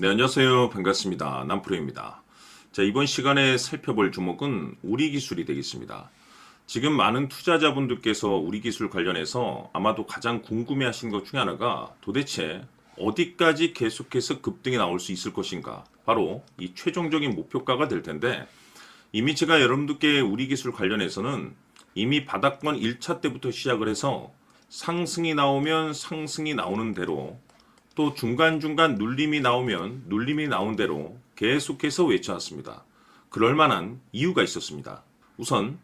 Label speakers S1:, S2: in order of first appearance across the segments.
S1: 네, 안녕하세요. 반갑습니다. 남프로입니다. 자, 이번 시간에 살펴볼 주목은 우리 기술이 되겠습니다. 지금 많은 투자자분들께서 우리 기술 관련해서 아마도 가장 궁금해 하신 것 중에 하나가 도대체 어디까지 계속해서 급등이 나올 수 있을 것인가? 바로 이 최종적인 목표가가 될 텐데, 이미 제가 여러분들께 우리 기술 관련해서는 이미 바닥권 1차 때부터 시작을 해서 상승이 나오면 상승이 나오는 대로, 또 중간중간 눌림이 나오면 눌림이 나온 대로 계속해서 외쳐왔습니다. 그럴 만한 이유가 있었습니다. 우선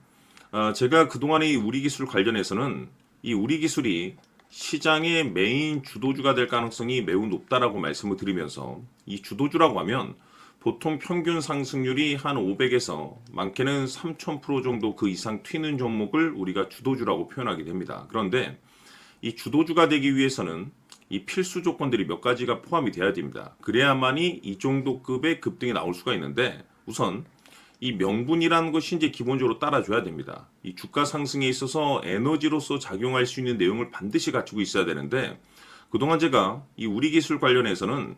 S1: 제가 그동안의 우리 기술 관련해서는 이 우리 기술이 시장의 메인 주도주가 될 가능성이 매우 높다라고 말씀을 드리면서, 이 주도주라고 하면 보통 평균 상승률이 한 500에서 많게는 3000% 정도 그 이상 튀는 종목을 우리가 주도주라고 표현하게 됩니다. 그런데 이 주도주가 되기 위해서는 이 필수 조건들이 몇 가지가 포함이 돼야 됩니다. 그래야만이 이 정도 급의 급등이 나올 수가 있는데, 우선 이 명분이라는 것이 이제 기본적으로 따라줘야 됩니다. 이 주가 상승에 있어서 에너지로서 작용할 수 있는 내용을 반드시 갖추고 있어야 되는데, 그동안 제가 이 우리 기술 관련해서는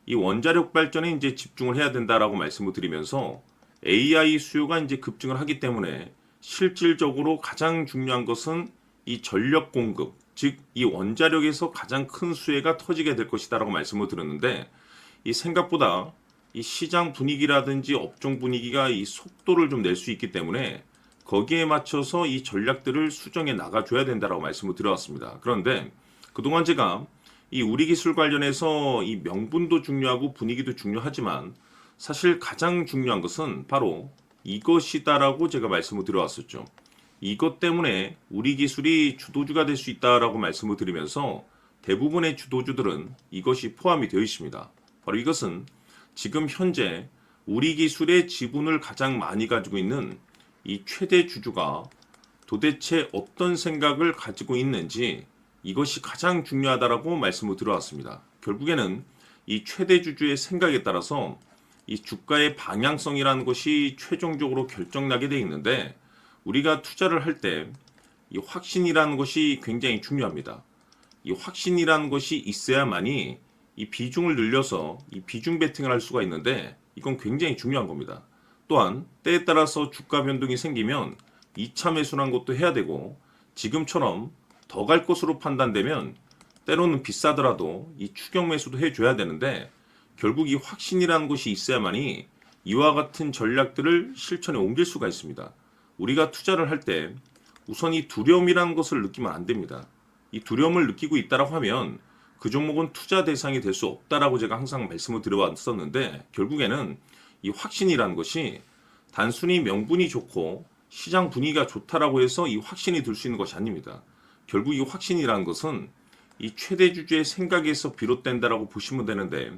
S1: 이 원자력 발전에 이제 집중을 해야 된다라고 말씀을 드리면서, AI 수요가 이제 급증을 하기 때문에 실질적으로 가장 중요한 것은 이 전력 공급, 즉 이 원자력에서 가장 큰 수혜가 터지게 될 것이다라고 말씀을 드렸는데, 이 생각보다 이 시장 분위기라든지 업종 분위기가 이 속도를 좀 낼 수 있기 때문에 거기에 맞춰서 이 전략들을 수정해 나가줘야 된다라고 말씀을 드려왔습니다. 그런데 그동안 제가 이 우리 기술 관련해서 이 명분도 중요하고 분위기도 중요하지만 사실 가장 중요한 것은 바로 이것이다라고 제가 말씀을 드려왔었죠. 이것 때문에 우리 기술이 주도주가 될 수 있다라고 말씀을 드리면서 대부분의 주도주들은 이것이 포함이 되어 있습니다. 바로 이것은 지금 현재 우리 기술의 지분을 가장 많이 가지고 있는 이 최대 주주가 도대체 어떤 생각을 가지고 있는지, 이것이 가장 중요하다라고 말씀을 드려왔습니다. 결국에는 이 최대 주주의 생각에 따라서 이 주가의 방향성이라는 것이 최종적으로 결정나게 되어 있는데, 우리가 투자를 할 때 이 확신이라는 것이 굉장히 중요합니다. 이 확신이라는 것이 있어야만이 이 비중을 늘려서 이 비중 베팅을 할 수가 있는데, 이건 굉장히 중요한 겁니다. 또한 때에 따라서 주가 변동이 생기면 2차 매수라는 것도 해야 되고, 지금처럼 더 갈 것으로 판단되면 때로는 비싸더라도 이 추격 매수도 해줘야 되는데, 결국 이 확신이라는 것이 있어야만이 이와 같은 전략들을 실천에 옮길 수가 있습니다. 우리가 투자를 할 때 우선 이 두려움이라는 것을 느끼면 안 됩니다. 이 두려움을 느끼고 있다라고 하면 그 종목은 투자 대상이 될 수 없다라고 제가 항상 말씀을 드려왔었는데, 결국에는 이 확신이라는 것이 단순히 명분이 좋고 시장 분위기가 좋다라고 해서 이 확신이 들 수 있는 것이 아닙니다. 결국 이 확신이라는 것은 이 최대 주주의 생각에서 비롯된다라고 보시면 되는데,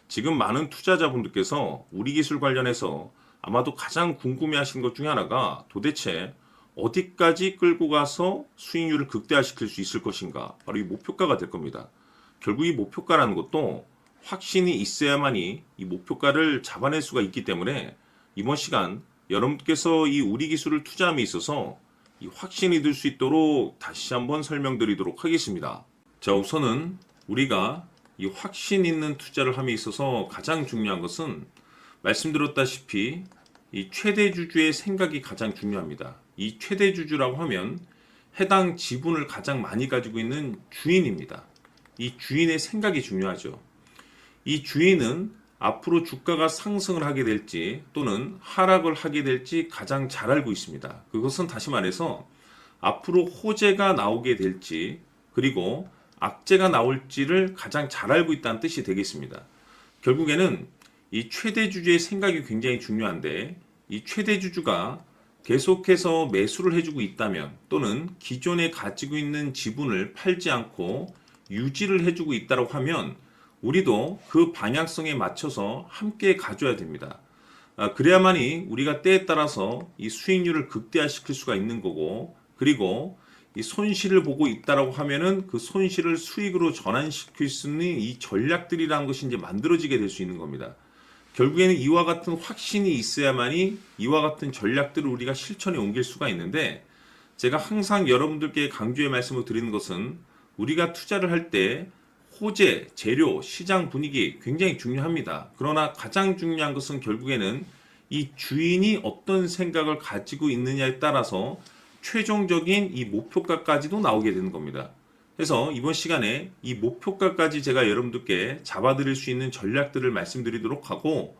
S1: 지금 많은 투자자분들께서 우리 기술 관련해서 아마도 가장 궁금해하시는 것 중에 하나가 도대체 어디까지 끌고 가서 수익률을 극대화시킬 수 있을 것인가, 바로 이 목표가가 될 겁니다. 결국 이 목표가라는 것도 확신이 있어야만이 이 목표가를 잡아낼 수가 있기 때문에, 이번 시간 여러분께서 이 우리 기술을 투자함에 있어서 이 확신이 들 수 있도록 다시 한번 설명드리도록 하겠습니다. 자, 우선은 우리가 이 확신 있는 투자를 함에 있어서 가장 중요한 것은 말씀드렸다시피 이 최대 주주의 생각이 가장 중요합니다. 이 최대 주주라고 하면 해당 지분을 가장 많이 가지고 있는 주인입니다. 이 주인의 생각이 중요하죠. 이 주인은 앞으로 주가가 상승을 하게 될지 또는 하락을 하게 될지 가장 잘 알고 있습니다. 그것은 다시 말해서 앞으로 호재가 나오게 될지 그리고 악재가 나올지를 가장 잘 알고 있다는 뜻이 되겠습니다. 결국에는 이 최대 주주의 생각이 굉장히 중요한데, 이 최대 주주가 계속해서 매수를 해주고 있다면 또는 기존에 가지고 있는 지분을 팔지 않고 유지를 해주고 있다고 하면 우리도 그 방향성에 맞춰서 함께 가져야 됩니다. 그래야만이 우리가 때에 따라서 이 수익률을 극대화시킬 수가 있는 거고, 그리고 이 손실을 보고 있다라고 하면은 그 손실을 수익으로 전환시킬 수 있는 이 전략들이라는 것이 이제 만들어지게 될 수 있는 겁니다. 결국에는 이와 같은 확신이 있어야만이 이와 같은 전략들을 우리가 실천에 옮길 수가 있는데, 제가 항상 여러분들께 강조의 말씀을 드리는 것은 우리가 투자를 할 때 소재, 재료, 시장 분위기 굉장히 중요합니다. 그러나 가장 중요한 것은 결국에는 이 주인이 어떤 생각을 가지고 있느냐에 따라서 최종적인 이 목표가까지도 나오게 되는 겁니다. 그래서 이번 시간에 이 목표가까지 제가 여러분들께 잡아드릴 수 있는 전략들을 말씀드리도록 하고,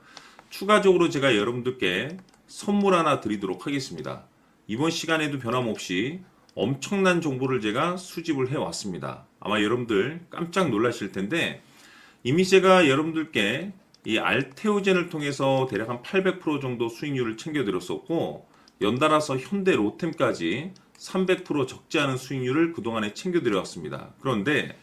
S1: 추가적으로 제가 여러분들께 선물 하나 드리도록 하겠습니다. 이번 시간에도 변함없이 엄청난 정보를 제가 수집을 해왔습니다. 아마 여러분들 깜짝 놀라실 텐데, 이미 제가 여러분들께 이 알테오젠을 통해서 대략 한 800% 정도 수익률을 챙겨드렸었고, 연달아서 현대 로템까지 300% 적지 않은 수익률을 그동안에 챙겨드려왔습니다. 그런데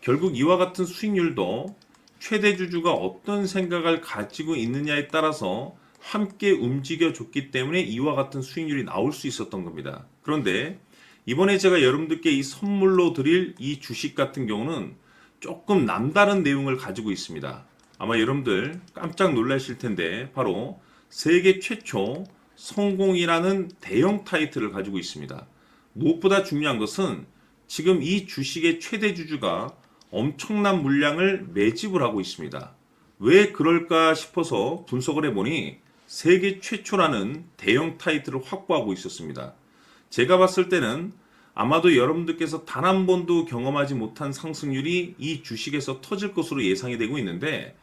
S1: 결국 이와 같은 수익률도 최대 주주가 어떤 생각을 가지고 있느냐에 따라서 함께 움직여줬기 때문에 이와 같은 수익률이 나올 수 있었던 겁니다. 그런데 이번에 제가 여러분들께 이 선물로 드릴 이 주식 같은 경우는 조금 남다른 내용을 가지고 있습니다. 아마 여러분들 깜짝 놀라실 텐데, 바로 세계 최초 성공이라는 대형 타이틀을 가지고 있습니다. 무엇보다 중요한 것은 지금 이 주식의 최대 주주가 엄청난 물량을 매집을 하고 있습니다. 왜 그럴까 싶어서 분석을 해보니 세계 최초라는 대형 타이틀을 확보하고 있었습니다. 제가 봤을 때는 아마도 여러분들께서 단 한 번도 경험하지 못한 상승률이 이 주식에서 터질 것으로 예상이 되고 있는데,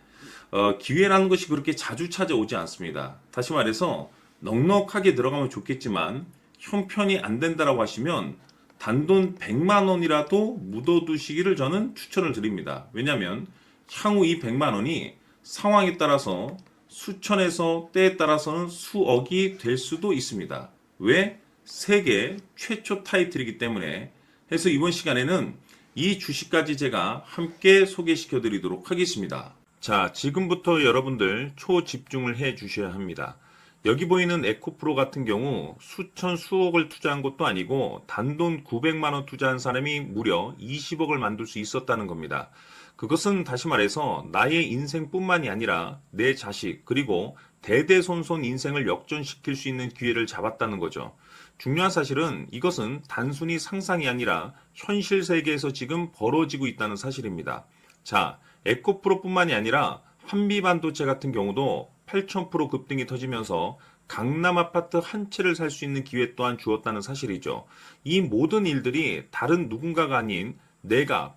S1: 기회라는 것이 그렇게 자주 찾아오지 않습니다. 다시 말해서 넉넉하게 들어가면 좋겠지만 형편이 안 된다라고 하시면 단돈 100만 원이라도 묻어두시기를 저는 추천을 드립니다. 왜냐하면 향후 이 100만 원이 상황에 따라서 수천에서 때에 따라서는 수억이 될 수도 있습니다. 왜? 세계 최초 타이틀이기 때문에. 해서 이번 시간에는 이 주식까지 제가 함께 소개시켜 드리도록 하겠습니다. 자, 지금부터 여러분들 초집중을 해 주셔야 합니다. 여기 보이는 에코프로 같은 경우 수천 수억을 투자한 것도 아니고 단돈 900만 원 투자한 사람이 무려 20억을 만들 수 있었다는 겁니다. 그것은 다시 말해서 나의 인생뿐만이 아니라 내 자식 그리고 대대손손 인생을 역전시킬 수 있는 기회를 잡았다는 거죠. 중요한 사실은 이것은 단순히 상상이 아니라 현실 세계에서 지금 벌어지고 있다는 사실입니다. 자, 에코프로뿐만이 아니라 한미반도체 같은 경우도 8,000% 급등이 터지면서 강남 아파트 한 채를 살 수 있는 기회 또한 주었다는 사실이죠. 이 모든 일들이 다른 누군가가 아닌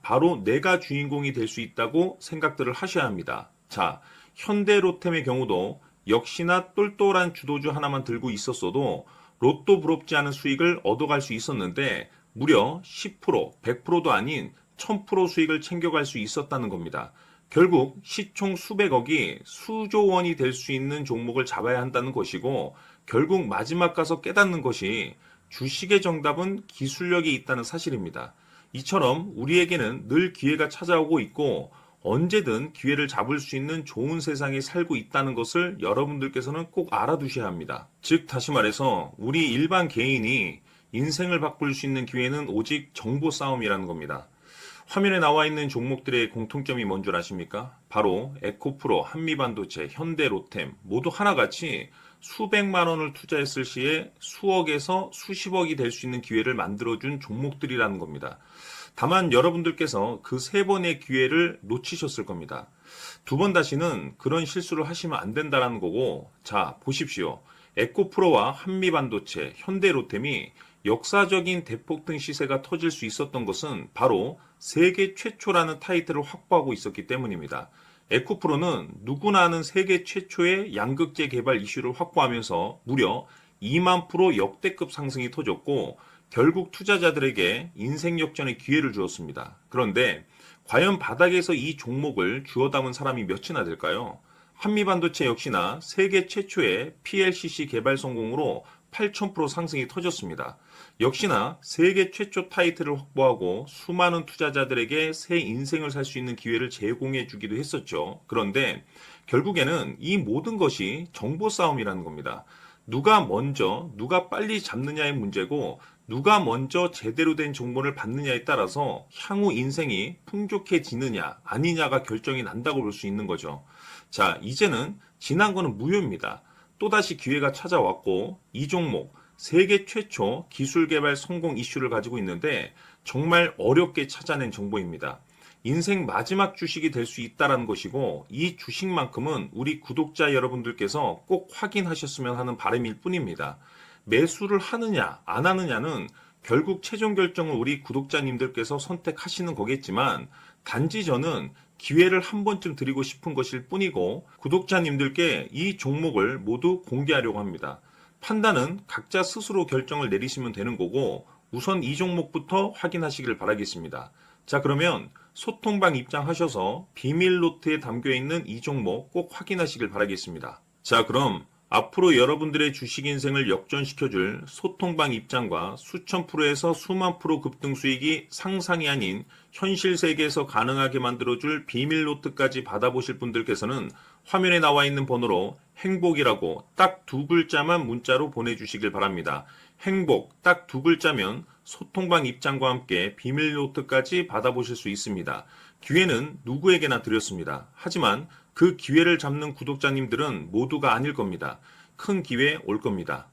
S1: 바로 내가 주인공이 될 수 있다고 생각들을 하셔야 합니다. 자, 현대로템의 경우도 역시나 똘똘한 주도주 하나만 들고 있었어도 로또 부럽지 않은 수익을 얻어갈 수 있었는데 무려 10%, 100%도 아닌 1000% 수익을 챙겨갈 수 있었다는 겁니다. 결국 시총 수백억이 수조 원이 될 수 있는 종목을 잡아야 한다는 것이고, 결국 마지막 가서 깨닫는 것이 주식의 정답은 기술력이 있다는 사실입니다. 이처럼 우리에게는 늘 기회가 찾아오고 있고 언제든 기회를 잡을 수 있는 좋은 세상에 살고 있다는 것을 여러분들께서는 꼭 알아두셔야 합니다. 즉 다시 말해서 우리 일반 개인이 인생을 바꿀 수 있는 기회는 오직 정보 싸움이라는 겁니다. 화면에 나와 있는 종목들의 공통점이 뭔 줄 아십니까? 바로 에코프로, 한미반도체, 현대로템 모두 하나같이 수백만 원을 투자했을 시에 수억에서 수십억이 될 수 있는 기회를 만들어준 종목들이라는 겁니다. 다만 여러분들께서 그 세 번의 기회를 놓치셨을 겁니다. 두 번 다시는 그런 실수를 하시면 안 된다는 거고, 자 보십시오. 에코프로와 한미반도체, 현대로템이 역사적인 대폭등 시세가 터질 수 있었던 것은 바로 세계 최초라는 타이틀을 확보하고 있었기 때문입니다. 에코프로는 누구나 아는 세계 최초의 양극재 개발 이슈를 확보하면서 무려 2만 프로 역대급 상승이 터졌고 결국 투자자들에게 인생 역전의 기회를 주었습니다. 그런데 과연 바닥에서 이 종목을 주워 담은 사람이 몇이나 될까요? 한미반도체 역시나 세계 최초의 PLCC 개발 성공으로 8,000% 상승이 터졌습니다. 역시나 세계 최초 타이틀을 확보하고 수많은 투자자들에게 새 인생을 살 수 있는 기회를 제공해 주기도 했었죠. 그런데 결국에는 이 모든 것이 정보 싸움이라는 겁니다. 누가 먼저, 누가 빨리 잡느냐의 문제고 누가 먼저 제대로 된 정보를 받느냐에 따라서 향후 인생이 풍족해지느냐 아니냐가 결정이 난다고 볼 수 있는 거죠. 자, 이제는 지난 거는 무효입니다. 또다시 기회가 찾아왔고 이 종목 세계 최초 기술 개발 성공 이슈를 가지고 있는데 정말 어렵게 찾아낸 정보입니다. 인생 마지막 주식이 될 수 있다라는 것이고 이 주식만큼은 우리 구독자 여러분들께서 꼭 확인하셨으면 하는 바람일 뿐입니다. 매수를 하느냐 안 하느냐는 결국 최종 결정을 우리 구독자님들께서 선택하시는 거겠지만 단지 저는 기회를 한 번쯤 드리고 싶은 것일 뿐이고 구독자님들께 이 종목을 모두 공개하려고 합니다. 판단은 각자 스스로 결정을 내리시면 되는 거고 우선 이 종목부터 확인하시길 바라겠습니다. 자, 그러면 소통방 입장하셔서 비밀 노트에 담겨 있는 이 종목 꼭 확인하시길 바라겠습니다. 자, 그럼 앞으로 여러분들의 주식 인생을 역전시켜줄 소통방 입장과 수천 프로에서 수만 프로 급등 수익이 상상이 아닌 현실 세계에서 가능하게 만들어줄 비밀 노트까지 받아보실 분들께서는 화면에 나와 있는 번호로 행복이라고 딱 두 글자만 문자로 보내주시길 바랍니다. 행복 딱 두 글자면 소통방 입장과 함께 비밀 노트까지 받아보실 수 있습니다. 기회는 누구에게나 드렸습니다. 하지만 그 기회를 잡는 구독자님들은 모두가 아닐 겁니다. 큰 기회 올 겁니다.